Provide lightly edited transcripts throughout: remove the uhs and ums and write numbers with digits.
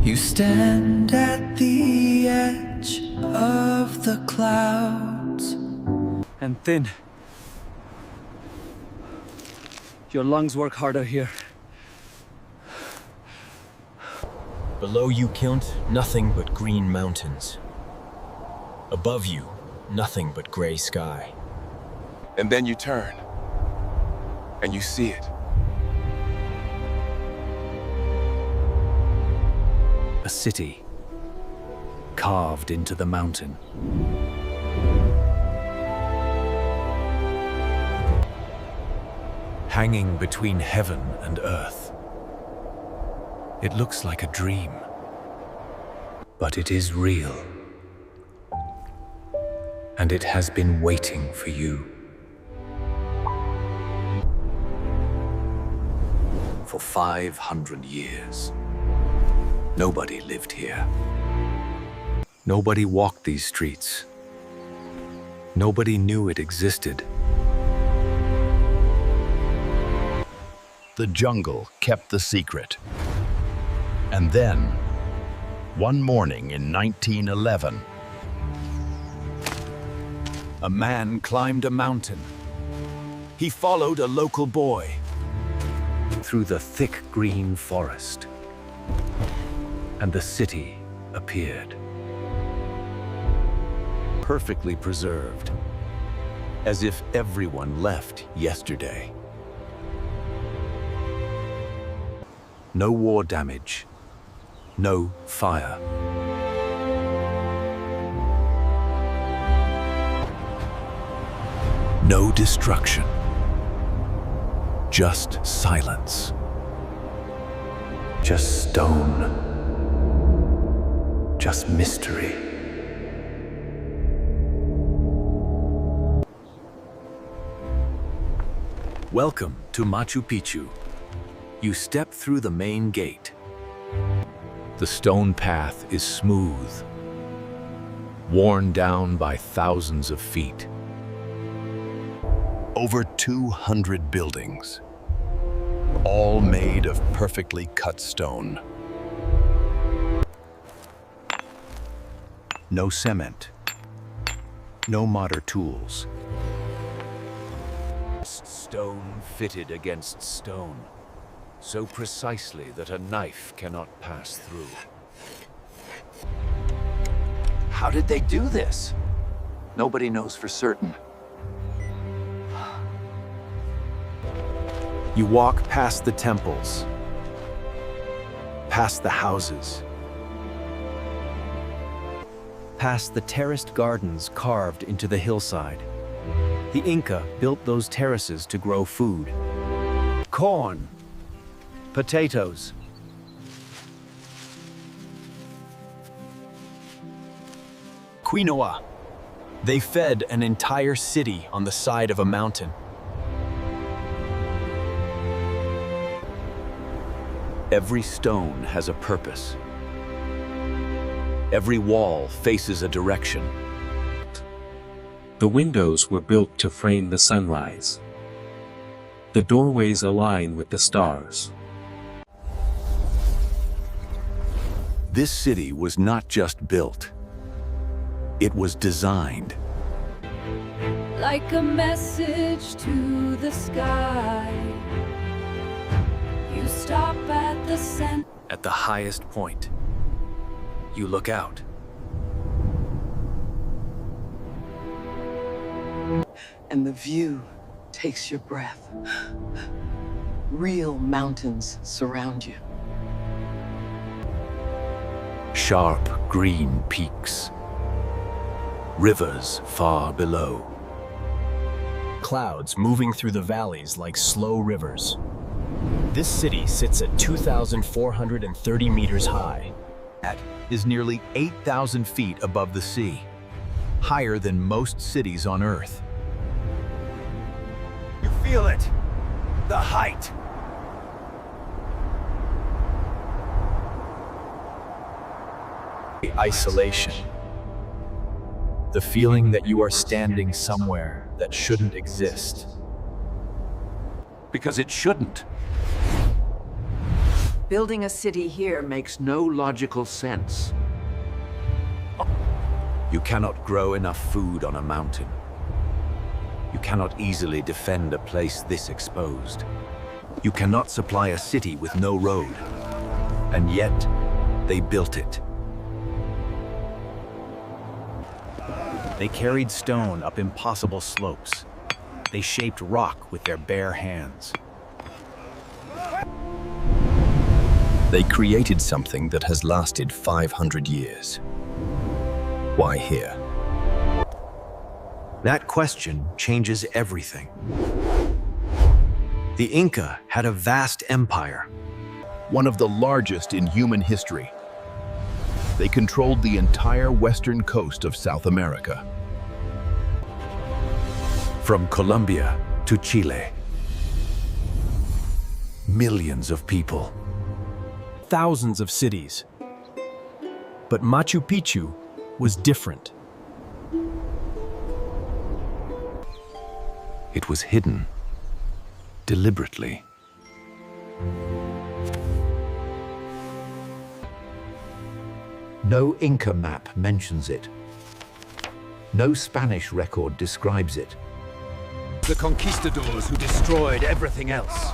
You stand at the edge of the clouds. And thin. Your lungs work harder here. Below you, Count, nothing but green mountains. Above you, nothing but gray sky. And then you turn, and you see it. A city carved into the mountain. Hanging between heaven and earth. It looks like a dream, but it is real. And it has been waiting for you. For 500 years. Nobody lived here. Nobody walked these streets. Nobody knew it existed. The jungle kept the secret. And then, one morning in 1911, A man climbed a mountain. He followed a local boy through the thick green forest. And the city appeared. Perfectly preserved, as if everyone left yesterday. No war damage, no fire. No destruction, just silence. Just stone. Just mystery. Welcome to Machu Picchu. You step through the main gate. The stone path is smooth, worn down by thousands of feet. over 200 buildings, all made of perfectly cut stone. No cement, no modern tools. Stone fitted against stone, so precisely that a knife cannot pass through. How did they do this? Nobody knows for certain. You walk past the temples, past the houses, past the terraced gardens carved into the hillside. The Inca built those terraces to grow food. Corn, potatoes, Quinoa. They fed an entire city on the side of a mountain. Every stone has a purpose. Every wall faces a direction. The windows were built to frame the sunrise. The doorways align with the stars. This city was not just built. It was designed. Like a message to the sky. You stop at the center. At the highest point, you look out. And the view takes your breath. Real mountains surround you. Sharp green peaks. Rivers far below. Clouds moving through the valleys like slow rivers. This city sits at 2,430 meters high. That is nearly 8,000 feet above the sea, higher than most cities on Earth. You feel it, the height. The isolation. The feeling that you are standing somewhere that shouldn't exist. Because it shouldn't. Building a city here makes no logical sense. You cannot grow enough food on a mountain. You cannot easily defend a place this exposed. You cannot supply a city with no road. And yet, they built it. They carried stone up impossible slopes. They shaped rock with their bare hands. They created something that has lasted 500 years. Why here? That question changes everything. The Inca had a vast empire. One of the largest in human history. They controlled the entire western coast of South America. From Colombia to Chile. Millions of people. Thousands of cities. But Machu Picchu was different. It was hidden, deliberately. No Inca map mentions it. No Spanish record describes it. The conquistadors who destroyed everything else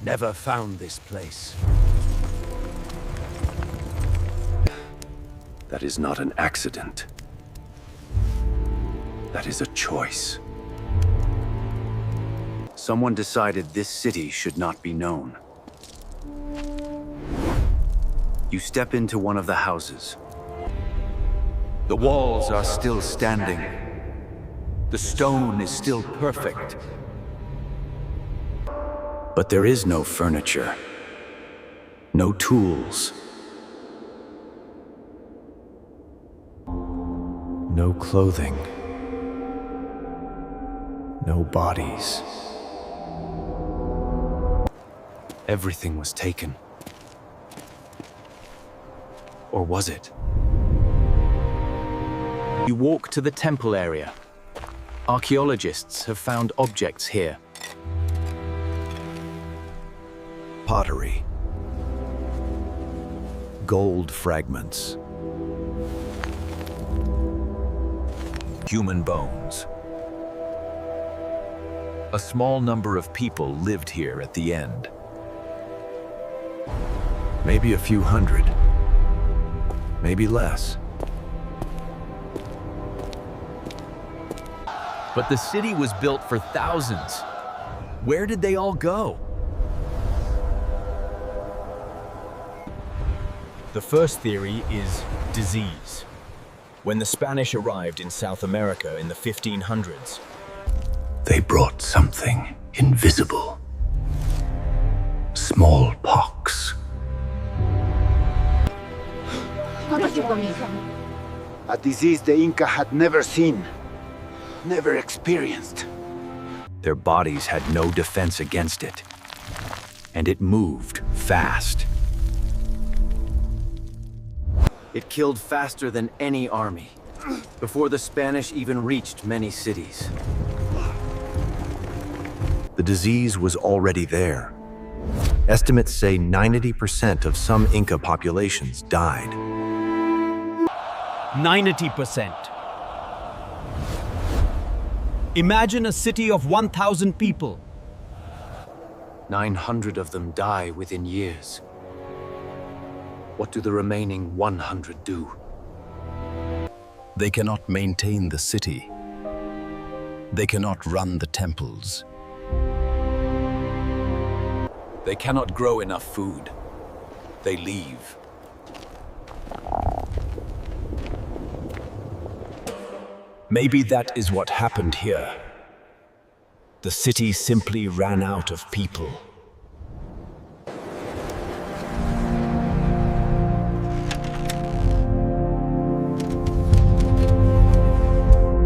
never found this place. That is not an accident. That is a choice. Someone decided this city should not be known. You step into one of the houses. The walls are still standing. The stone is still perfect. But there is no furniture, no tools, no clothing, no bodies. Everything was taken. Or was it? You walk to the temple area. Archaeologists have found objects here. Pottery. Gold fragments. Human bones. A small number of people lived here at the end. Maybe a few hundred. Maybe less. But the city was built for thousands. Where did they all go? The first theory is disease. When the Spanish arrived in South America in the 1500s, They brought something invisible. Smallpox. A disease the Inca had never seen, never experienced. Their bodies had no defense against it. And it moved fast. It killed faster than any army, before the Spanish even reached many cities. The disease was already there. Estimates say 90% of some Inca populations died. 90%. Imagine a city of 1,000 people. 900 of them die within years. What do the remaining 100 do? They cannot maintain the city. They cannot run the temples. They cannot grow enough food. They leave. maybe that is what happened here. The city simply ran out of people.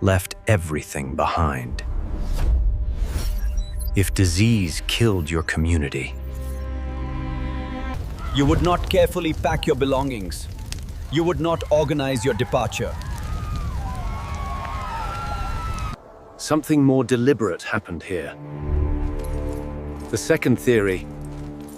Left everything behind. If disease killed your community, you would not carefully pack your belongings. You would not organize your departure. something more deliberate happened here. The second theory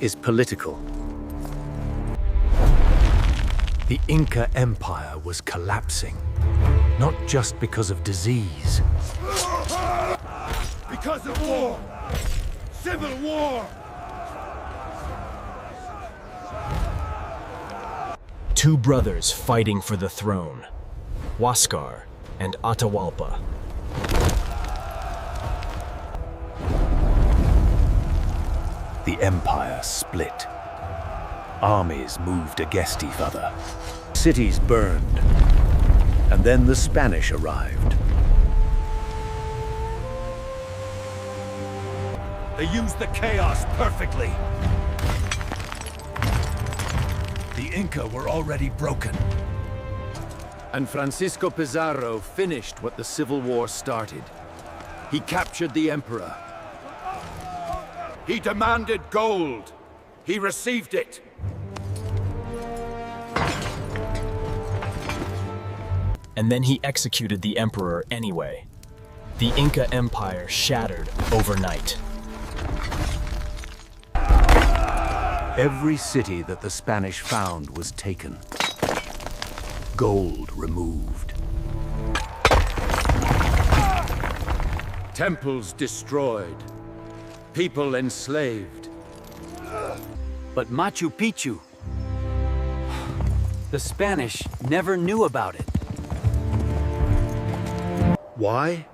is political. The Inca Empire was collapsing, not just because of disease. Because of war! Civil war! Two brothers fighting for the throne, Huáscar and Atahualpa. The empire split. Armies moved against each other. Cities burned. And then the Spanish arrived. They used the chaos perfectly. The Inca were already broken. And Francisco Pizarro finished what the Civil War started. He captured the emperor. He demanded gold. He received it. And then he executed the emperor anyway. The Inca Empire shattered overnight. Every city that the Spanish found was taken. Gold removed. Temples destroyed. People enslaved. But Machu Picchu, the Spanish never knew about it. Why?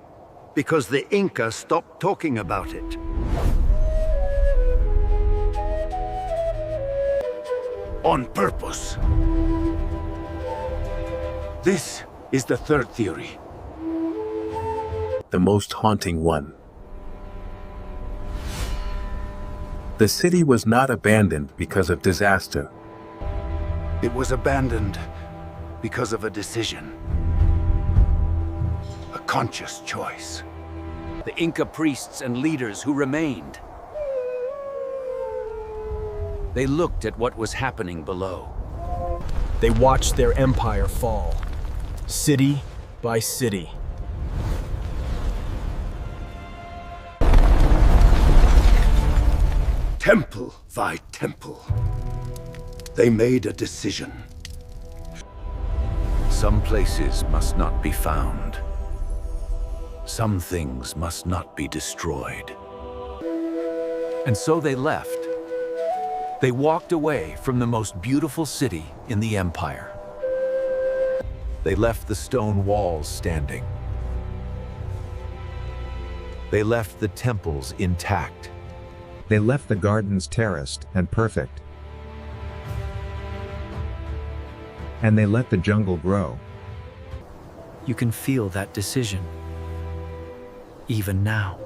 Because the Inca stopped talking about it. On purpose. This is the third theory. The most haunting one. The city was not abandoned because of disaster. It was abandoned because of a decision. A conscious choice. The Inca priests and leaders who remained. They looked at what was happening below. They watched their empire fall, city by city. Temple by temple. They made a decision. Some places must not be found. Some things must not be destroyed. And so they left. They walked away from the most beautiful city in the empire. They left the stone walls standing. They left the temples intact. They left the gardens terraced and perfect. And they let the jungle grow. You can feel that decision, even now.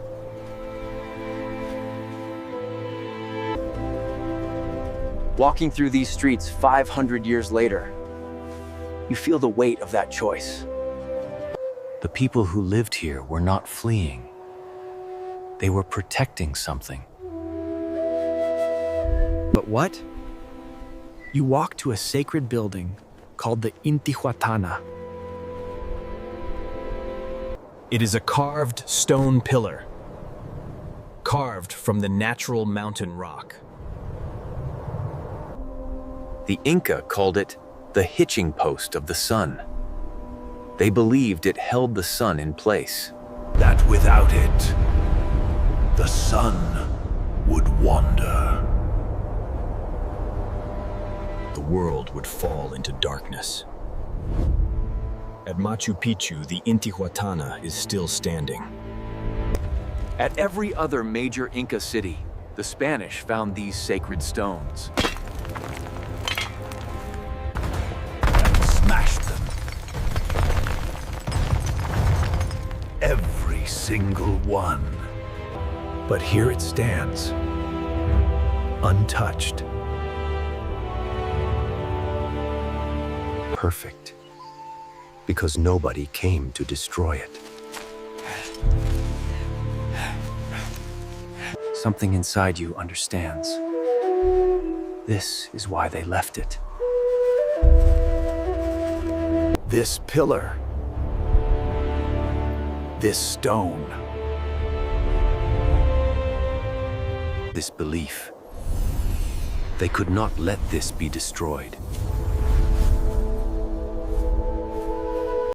Walking through these streets 500 years later, you feel the weight of that choice. The people who lived here were not fleeing. They were protecting something. But what? You walk to a sacred building called the Intihuatana. It is a carved stone pillar, carved from the natural mountain rock. The Inca called it the hitching post of the sun. They believed it held the sun in place. That without it, the sun would wander. The world would fall into darkness. At Machu Picchu, the Intihuatana is still standing. At every other major Inca city, the Spanish found these sacred stones. And smashed them. Every single one. But here it stands, untouched. Perfect. Because nobody came to destroy it. Something inside you understands. This is why they left it. This pillar. This stone. This belief. They could not let this be destroyed.